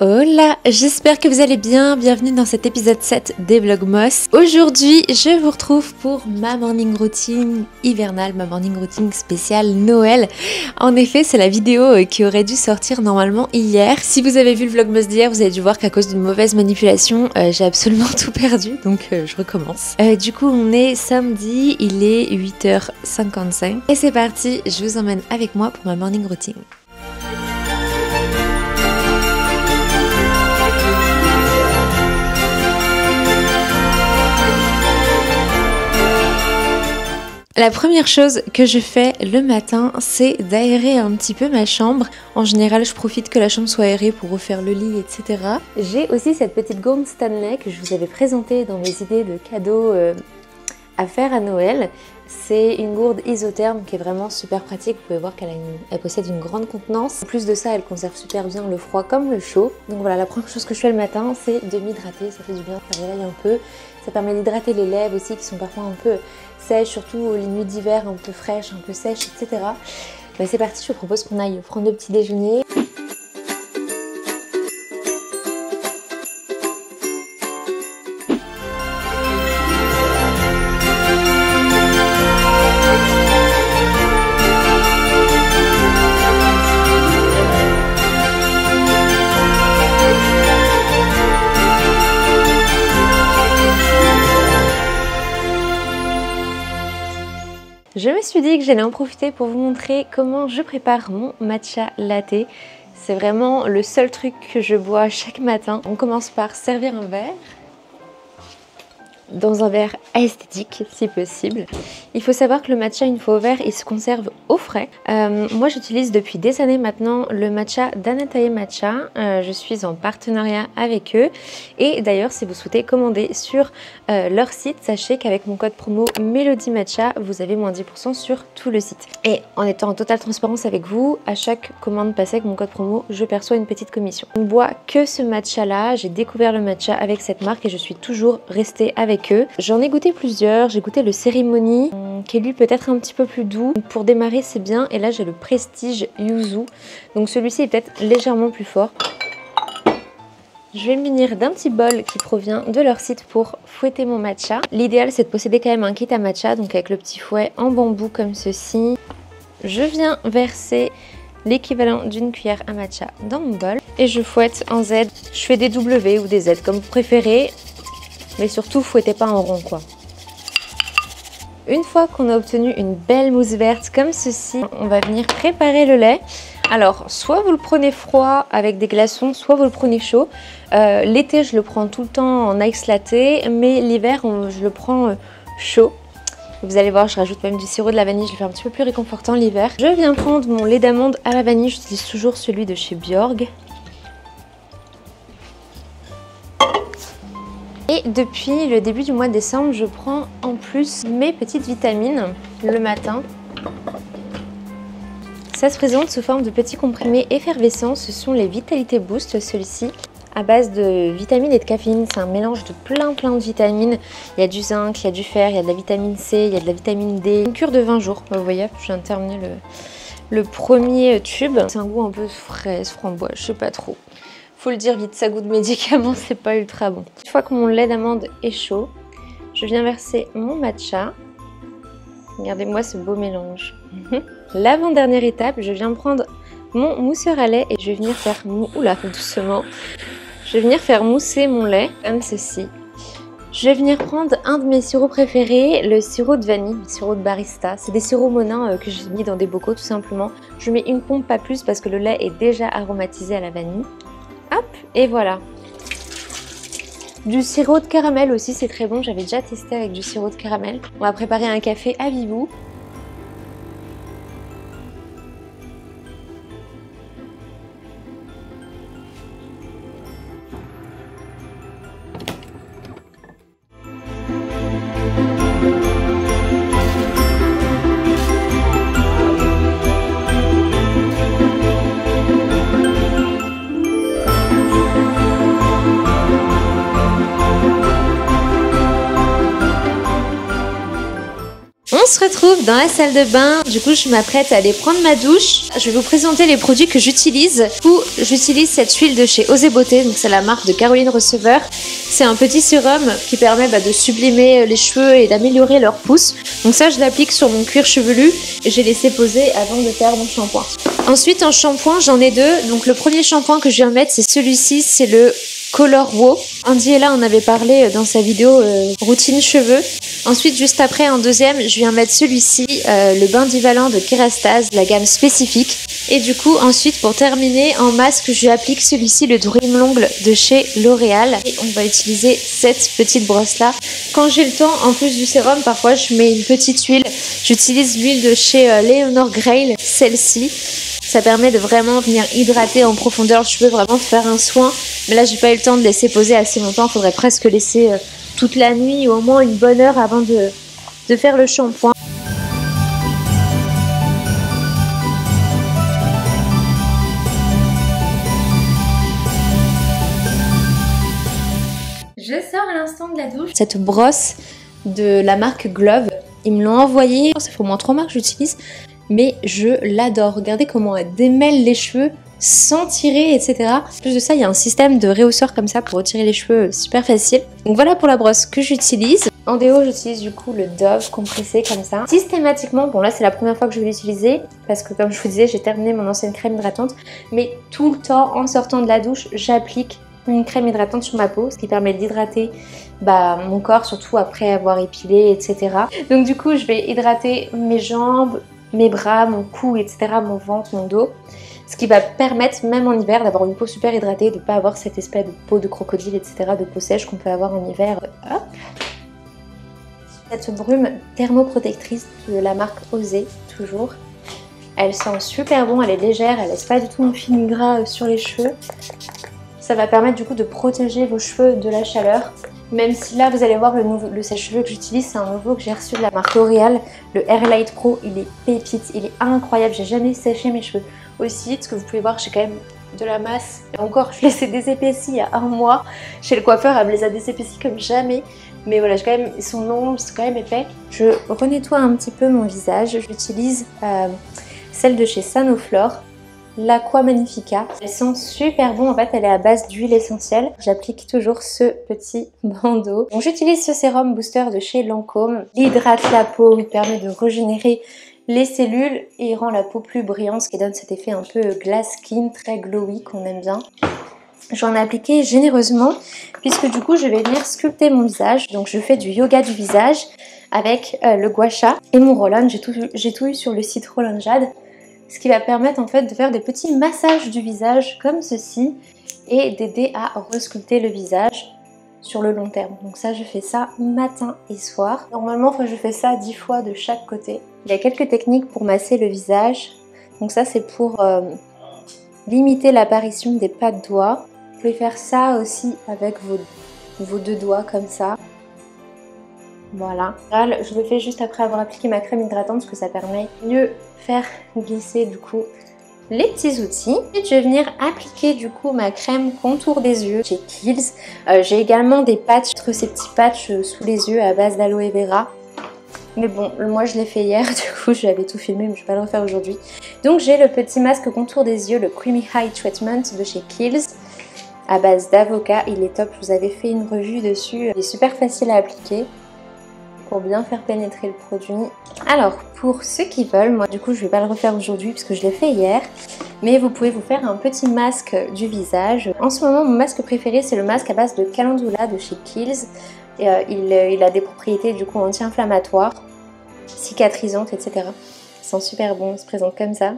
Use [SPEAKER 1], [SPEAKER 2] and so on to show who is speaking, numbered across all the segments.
[SPEAKER 1] Hola, j'espère que vous allez bien, bienvenue dans cet épisode 7 des Vlogmas. Aujourd'hui, je vous retrouve pour ma morning routine hivernale, ma morning routine spéciale Noël. En effet, c'est la vidéo qui aurait dû sortir normalement hier. Si vous avez vu le Vlogmas d'hier, vous avez dû voir qu'à cause d'une mauvaise manipulation, j'ai absolument tout perdu, donc je recommence. Du coup, on est samedi, il est 8h55 et c'est parti, je vous emmène avec moi pour ma morning routine. La première chose que je fais le matin, c'est d'aérer un petit peu ma chambre. En général, je profite que la chambre soit aérée pour refaire le lit, etc. J'ai aussi cette petite gourde Stanley que je vous avais présentée dans mes idées de cadeaux à faire à Noël. C'est une gourde isotherme qui est vraiment super pratique. Vous pouvez voir qu'elle possède une grande contenance. En plus de ça, elle conserve super bien le froid comme le chaud. Donc voilà, la première chose que je fais le matin, c'est de m'hydrater. Ça fait du bien, ça réveille un peu. Ça permet d'hydrater les lèvres aussi qui sont parfois un peu sèches, surtout les nuits d'hiver un peu fraîches, un peu sèches, etc. Ben c'est parti, je vous propose qu'on aille prendre le petit déjeuner. Je me suis dit que j'allais en profiter pour vous montrer comment je prépare mon matcha latte. C'est vraiment le seul truc que je bois chaque matin. On commence par servir un verre. Dans un verre esthétique si possible. Il faut savoir que le matcha, une fois au verre, il se conserve au frais. Moi j'utilise depuis des années maintenant le matcha d'Anatae Matcha. Je suis en partenariat avec eux. Et d'ailleurs, si vous souhaitez commander sur leur site, sachez qu'avec mon code promo Mélodie Matcha, vous avez moins 10% sur tout le site. Et en étant en totale transparence avec vous, à chaque commande passée avec mon code promo, je perçois une petite commission. On ne boit que ce matcha là. J'ai découvert le matcha avec cette marque et je suis toujours restée avec eux. J'en ai goûté plusieurs, j'ai goûté le Ceremony qui est lui peut-être un petit peu plus doux. Pour démarrer c'est bien, et là j'ai le Prestige Yuzu, donc celui-ci est peut-être légèrement plus fort. Je vais me munir d'un petit bol qui provient de leur site pour fouetter mon matcha. L'idéal c'est de posséder quand même un kit à matcha, donc avec le petit fouet en bambou comme ceci. Je viens verser l'équivalent d'une cuillère à matcha dans mon bol et je fouette en Z. Je fais des W ou des Z comme vous préférez. Mais surtout, fouettez pas en rond quoi. Une fois qu'on a obtenu une belle mousse verte comme ceci, on va venir préparer le lait. Alors, soit vous le prenez froid avec des glaçons, soit vous le prenez chaud. L'été, je le prends tout le temps en ice latte, mais l'hiver, je le prends chaud. Vous allez voir, je rajoute même du sirop de la vanille, je le fais un petit peu plus réconfortant l'hiver. Je viens prendre mon lait d'amande à la vanille, j'utilise toujours celui de chez Bjorg. Et depuis le début du mois de décembre, je prends en plus mes petites vitamines le matin. Ça se présente sous forme de petits comprimés effervescents. Ce sont les Vitalité Boost, celui-ci, à base de vitamines et de caféine. C'est un mélange de plein de vitamines. Il y a du zinc, il y a du fer, il y a de la vitamine C, il y a de la vitamine D. Une cure de 20 jours. Vous voyez, je viens de terminer le premier tube. C'est un goût un peu fraise, framboise, je sais pas trop. Faut le dire vite, ça goûte médicament, c'est pas ultra bon. Une fois que mon lait d'amande est chaud, je viens verser mon matcha. Regardez-moi ce beau mélange. L'avant-dernière étape, je viens prendre mon mousseur à lait et je vais venir faire doucement. Je vais venir faire mousser mon lait comme ceci. Je vais venir prendre un de mes sirops préférés, le sirop de vanille, le sirop de barista. C'est des sirops monins que j'ai mis dans des bocaux tout simplement. Je mets une pompe, pas plus, parce que le lait est déjà aromatisé à la vanille. Hop, et voilà. Du sirop de caramel aussi, c'est très bon. J'avais déjà testé avec du sirop de caramel. On va préparer un café à Vivou. On se retrouve dans la salle de bain. Du coup, je m'apprête à aller prendre ma douche. Je vais vous présenter les produits que j'utilise. Du coup, j'utilise cette huile de chez Osé Beauté. Donc, c'est la marque de Caroline Receveur. C'est un petit sérum qui permet de sublimer les cheveux et d'améliorer leur pousse. Donc ça, je l'applique sur mon cuir chevelu et j'ai laissé poser avant de faire mon shampoing. Ensuite, en shampoing, j'en ai deux. Donc, le premier shampoing que je viens de mettre, c'est celui-ci. C'est le Color Wow. Andy et là, on avait parlé dans sa vidéo routine cheveux. Ensuite, juste après, en deuxième, je viens mettre celui-ci, le bain Divalant de Kerastase, la gamme spécifique. Et du coup, ensuite, pour terminer, en masque, je lui applique celui-ci, le Dream L'Ongle de chez L'Oréal. Et on va utiliser cette petite brosse-là. Quand j'ai le temps, en plus du sérum, parfois, je mets une petite huile. J'utilise l'huile de chez Leonor Grail, celle-ci. Ça permet de vraiment venir hydrater en profondeur le cheveu, vraiment de faire un soin. Mais là, j'ai pas eu le temps de laisser poser assez longtemps. Il faudrait presque laisser toute la nuit ou au moins une bonne heure avant de faire le shampoing. Je sors à l'instant de la douche. Cette brosse de la marque Glove, ils me l'ont envoyée. Ça fait au moins 3 mois que j'utilise. Mais je l'adore. Regardez comment elle démêle les cheveux sans tirer, etc. En plus de ça, il y a un système de réhausseur comme ça pour retirer les cheveux super facile. Donc voilà pour la brosse que j'utilise. En déo, j'utilise du coup le Dove compressé comme ça. Systématiquement, bon là c'est la première fois que je vais l'utiliser parce que comme je vous disais, j'ai terminé mon ancienne crème hydratante. Mais tout le temps, en sortant de la douche, j'applique une crème hydratante sur ma peau, ce qui permet d'hydrater mon corps, surtout après avoir épilé, etc. Donc du coup, je vais hydrater mes jambes, mes bras, mon cou, etc., mon ventre, mon dos. Ce qui va permettre, même en hiver, d'avoir une peau super hydratée, de ne pas avoir cette espèce de peau de crocodile, etc., de peau sèche qu'on peut avoir en hiver. Hop. Cette brume thermoprotectrice de la marque Osé, toujours. Elle sent super bon, elle est légère, elle laisse pas du tout un film gras sur les cheveux. Ça va permettre du coup de protéger vos cheveux de la chaleur. Même si là vous allez voir le sèche-cheveux que j'utilise, c'est un nouveau que j'ai reçu de la marque L'Oréal, le Airlight Pro, il est pépite, il est incroyable, j'ai jamais séché mes cheveux aussi vite, ce que vous pouvez voir j'ai quand même de la masse, et encore je les ai désépaissis il y a 1 mois, chez le coiffeur elle me les a désépaissis comme jamais, mais voilà j'ai quand même, ils sont longs, c'est quand même épais. Je renettoie un petit peu mon visage, j'utilise celle de chez Sanoflore, l'Aqua Magnifica. Elle sent super bon, en fait elle est à base d'huile essentielle. J'applique toujours ce petit bandeau. Donc j'utilise ce sérum booster de chez Lancôme. Il hydrate la peau, il permet de régénérer les cellules et il rend la peau plus brillante, ce qui donne cet effet un peu glass skin, très glowy qu'on aime bien. J'en ai appliqué généreusement puisque du coup je vais venir sculpter mon visage. Donc je fais du yoga du visage avec le gua sha et mon roll-on. J'ai tout eu sur le site Roll-on Jade. Ce qui va permettre en fait de faire des petits massages du visage comme ceci et d'aider à resculpter le visage sur le long terme. Donc ça, je fais ça matin et soir. Normalement, je fais ça 10 fois de chaque côté. Il y a quelques techniques pour masser le visage. Donc ça, c'est pour limiter l'apparition des pas de doigts. Vous pouvez faire ça aussi avec vos 2 doigts comme ça. Voilà, je le fais juste après avoir appliqué ma crème hydratante parce que ça permet de mieux faire glisser du coup les petits outils. Ensuite, je vais venir appliquer du coup ma crème contour des yeux chez Kiehl's. J'ai également des patchs, ces petits patchs sous les yeux à base d'aloe vera. Mais bon, moi je l'ai fait hier, du coup j'avais tout filmé mais je vais pas le refaire aujourd'hui. Donc j'ai le petit masque contour des yeux, le Creamy High Treatment de chez Kiehl's à base d'avocat. Il est top, je vous avais fait une revue dessus. Il est super facile à appliquer pour bien faire pénétrer le produit. Alors pour ceux qui veulent, moi du coup je vais pas le refaire aujourd'hui parce que je l'ai fait hier, mais vous pouvez vous faire un petit masque du visage. En ce moment mon masque préféré c'est le masque à base de calendula de chez Kiehl's. Et, il a des propriétés du coup anti-inflammatoires, cicatrisantes, etc. Ils sont super bons, ils se présentent comme ça.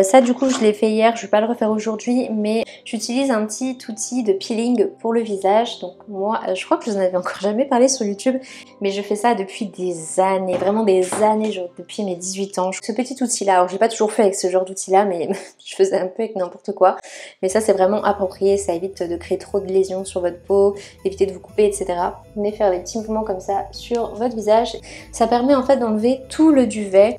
[SPEAKER 1] Ça du coup je l'ai fait hier, je vais pas le refaire aujourd'hui, mais j'utilise un petit outil de peeling pour le visage. Donc moi je crois que je vous en avais encore jamais parlé sur YouTube, mais je fais ça depuis des années, vraiment des années, genre depuis mes 18 ans. Ce petit outil là, alors je l'ai pas toujours fait avec ce genre d'outil là, mais je faisais un peu avec n'importe quoi. Mais ça c'est vraiment approprié, ça évite de créer trop de lésions sur votre peau, d'éviter de vous couper, etc. Venez faire des petits mouvements comme ça sur votre visage. Ça permet en fait d'enlever tout le duvet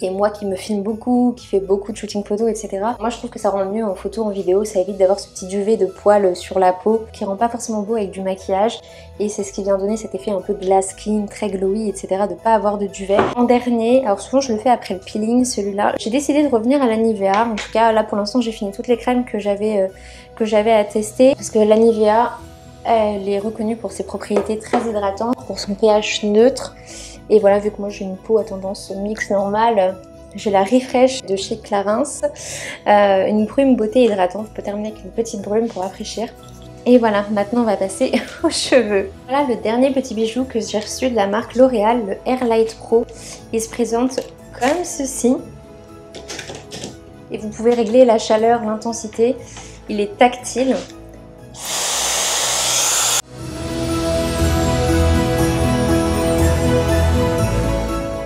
[SPEAKER 1] Et moi qui me filme beaucoup, qui fait beaucoup de shooting photo, etc. Moi je trouve que ça rend mieux en photo, en vidéo, ça évite d'avoir ce petit duvet de poils sur la peau qui rend pas forcément beau avec du maquillage. Et c'est ce qui vient donner cet effet un peu glass clean, très glowy, etc. de pas avoir de duvet. En dernier, alors souvent je le fais après le peeling, celui-là, j'ai décidé de revenir à la Nivea. En tout cas là pour l'instant j'ai fini toutes les crèmes que j'avais à tester. Parce que la Nivea, elle est reconnue pour ses propriétés très hydratantes, pour son pH neutre. Et voilà, vu que moi j'ai une peau à tendance mixte normale, j'ai la Refresh de chez Clarins, une brume beauté hydratante. On peut terminer avec une petite brume pour rafraîchir. Et voilà, maintenant on va passer aux cheveux. Voilà le dernier petit bijou que j'ai reçu de la marque L'Oréal, le Air Light Pro. Il se présente comme ceci. Et vous pouvez régler la chaleur, l'intensité. Il est tactile.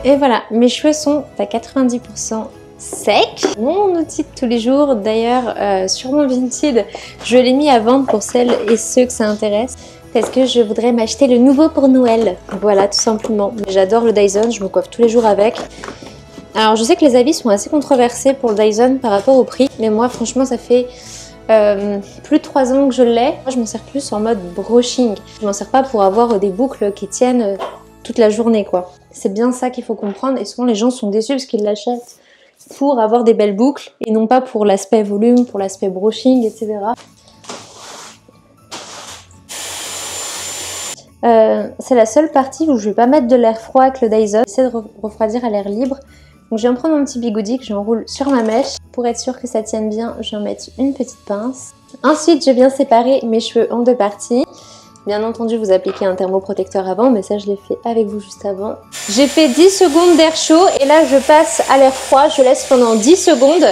[SPEAKER 1] Et voilà, mes cheveux sont à 90% secs. Mon outil de tous les jours, d'ailleurs sur mon Vinted, je l'ai mis à vendre pour celles et ceux que ça intéresse. Parce que je voudrais m'acheter le nouveau pour Noël. Voilà, tout simplement. J'adore le Dyson, je me coiffe tous les jours avec. Alors je sais que les avis sont assez controversés pour le Dyson par rapport au prix. Mais moi franchement ça fait plus de 3 ans que je l'ai. Moi je m'en sers plus en mode brushing. Je m'en sers pas pour avoir des boucles qui tiennent toute la journée quoi. C'est bien ça qu'il faut comprendre et souvent les gens sont déçus parce qu'ils l'achètent pour avoir des belles boucles et non pas pour l'aspect volume, pour l'aspect brushing, etc. C'est la seule partie où je vais pas mettre de l'air froid avec le Dyson. J'essaie de refroidir à l'air libre. Donc je vais en prendre mon petit bigoudi que j'enroule sur ma mèche. Pour être sûr que ça tienne bien, je vais en mettre une petite pince. Ensuite, je viens séparer mes cheveux en 2 parties. Bien entendu, vous appliquez un thermoprotecteur avant, mais ça je l'ai fait avec vous juste avant. J'ai fait 10 secondes d'air chaud et là je passe à l'air froid, je laisse pendant 10 secondes.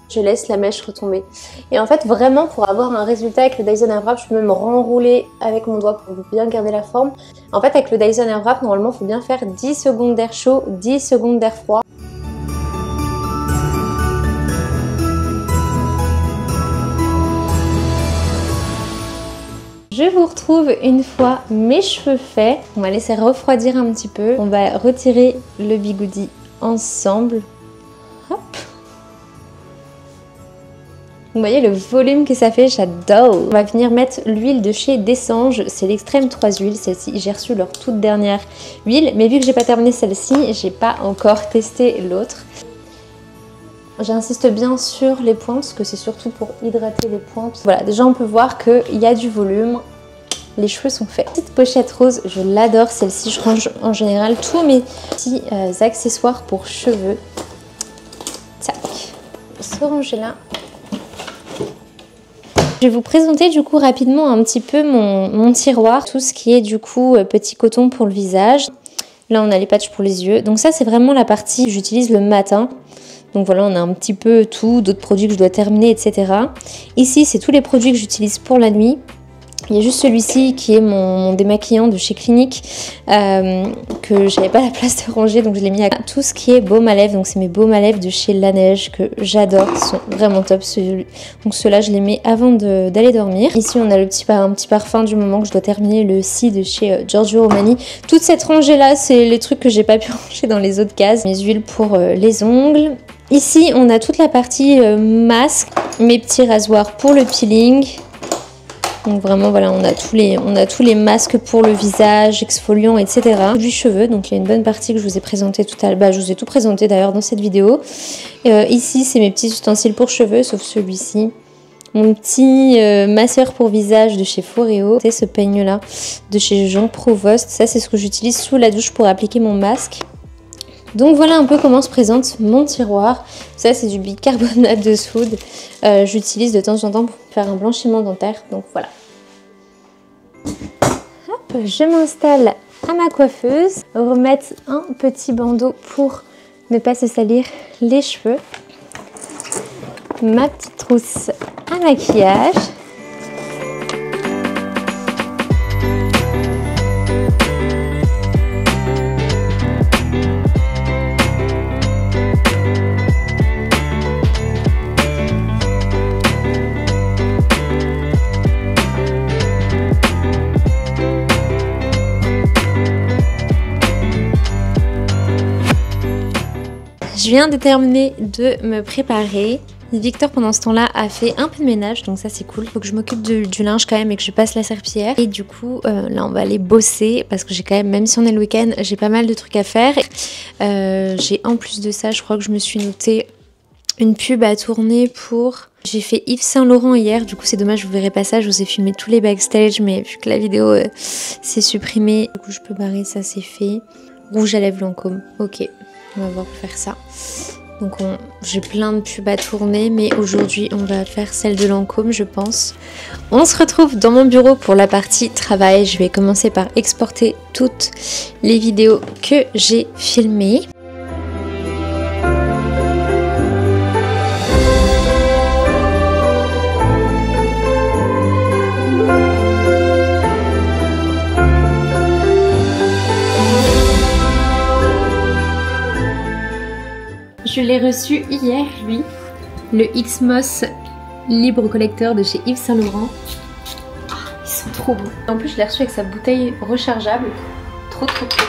[SPEAKER 1] Je laisse la mèche retomber. Et en fait, vraiment, pour avoir un résultat avec le Dyson Airwrap, je peux même renrouler avec mon doigt pour bien garder la forme. En fait, avec le Dyson Airwrap, normalement, il faut bien faire 10 secondes d'air chaud, 10 secondes d'air froid. Je vous retrouve une fois mes cheveux faits. On va laisser refroidir un petit peu. On va retirer le bigoudi ensemble. Hop. Vous voyez le volume que ça fait, j'adore. On va venir mettre l'huile de chez Dessange, c'est l'extrême 3 huiles, celle-ci. J'ai reçu leur toute dernière huile, mais vu que j'ai pas terminé celle-ci, j'ai pas encore testé l'autre. J'insiste bien sur les pointes, parce que c'est surtout pour hydrater les pointes. Voilà, déjà on peut voir qu'il y a du volume. Les cheveux sont faits. Petite pochette rose, je l'adore celle-ci. Je range en général tous mes petits accessoires pour cheveux. Tac. Se ranger là. Je vais vous présenter du coup rapidement un petit peu mon tiroir. Tout ce qui est du coup petit coton pour le visage. Là on a les patchs pour les yeux. Donc ça c'est vraiment la partie que j'utilise le matin. Donc voilà, on a un petit peu tout, d'autres produits que je dois terminer, etc. Ici c'est tous les produits que j'utilise pour la nuit. Il y a juste celui-ci qui est mon démaquillant de chez Clinique que j'avais pas la place de ranger, donc je l'ai mis à tout ce qui est baume à lèvres. Donc c'est mes baumes à lèvres de chez La Neige que j'adore, ils sont vraiment top. Donc ceux-là je les mets avant d'aller dormir. Ici on a un petit parfum du moment que je dois terminer, le Si de chez Giorgio Armani. Toute cette rangée là c'est les trucs que j'ai pas pu ranger dans les autres cases. Mes huiles pour les ongles. Ici on a toute la partie masque, mes petits rasoirs pour le peeling. Donc vraiment voilà, on a tous les masques pour le visage, exfoliants, etc. Du cheveu, donc il y a une bonne partie que je vous ai présenté tout à l'heure. Bah, je vous ai tout présenté d'ailleurs dans cette vidéo. Ici c'est mes petits ustensiles pour cheveux, sauf celui-ci. Mon petit masseur pour visage de chez Foreo. C'est ce peigne là de chez Jean Provost. Ça c'est ce que j'utilise sous la douche pour appliquer mon masque. Donc voilà un peu comment se présente mon tiroir. Ça c'est du bicarbonate de soude. J'utilise de temps en temps pour faire un blanchiment dentaire. Donc voilà. Hop, je m'installe à ma coiffeuse. Remettre un petit bandeau pour ne pas se salir les cheveux. Ma petite trousse à maquillage. Je viens de terminer de me préparer. Victor pendant ce temps-là a fait un peu de ménage, donc ça c'est cool. Faut que je m'occupe du linge quand même et que je passe la serpillière. Et du coup là on va aller bosser parce que j'ai quand même si on est le week-end, j'ai pas mal de trucs à faire. J'ai en plus de ça, je crois que je me suis noté une pub à tourner pour... J'ai fait Yves Saint Laurent hier, du coup c'est dommage, vous verrez pas ça, je vous ai filmé tous les backstage, mais vu que la vidéo s'est supprimée, du coup je peux barrer, ça c'est fait. Rouge à lèvres Lancôme, ok, on va voir faire ça. Donc j'ai plein de pubs à tourner, mais aujourd'hui on va faire celle de Lancôme je pense. On se retrouve dans mon bureau pour la partie travail. Je vais commencer par exporter toutes les vidéos que j'ai filmées. Je l'ai reçu hier, lui, le Xmos Libre Collecteur de chez Yves Saint Laurent. Oh, ils sont trop beaux. En plus, je l'ai reçu avec sa bouteille rechargeable. Trop trop cool.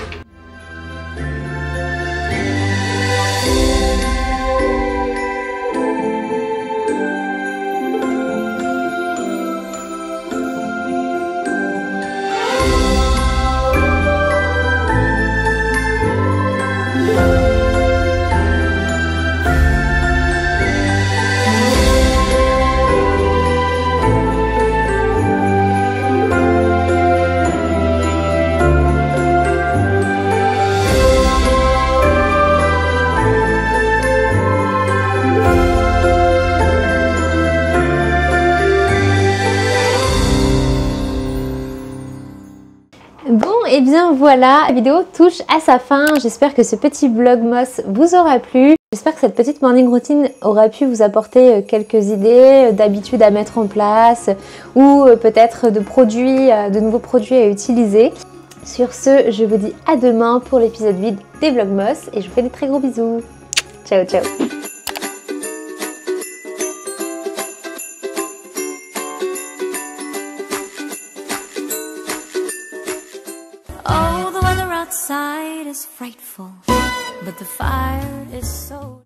[SPEAKER 1] Bon, et bien voilà, la vidéo touche à sa fin. J'espère que ce petit vlogmas vous aura plu. J'espère que cette petite morning routine aura pu vous apporter quelques idées d'habitudes à mettre en place ou peut-être de nouveaux produits à utiliser. Sur ce, je vous dis à demain pour l'épisode 8 des vlogmas et je vous fais des très gros bisous. Ciao, ciao.
[SPEAKER 2] Oh, the weather outside is frightful, but the fire is so...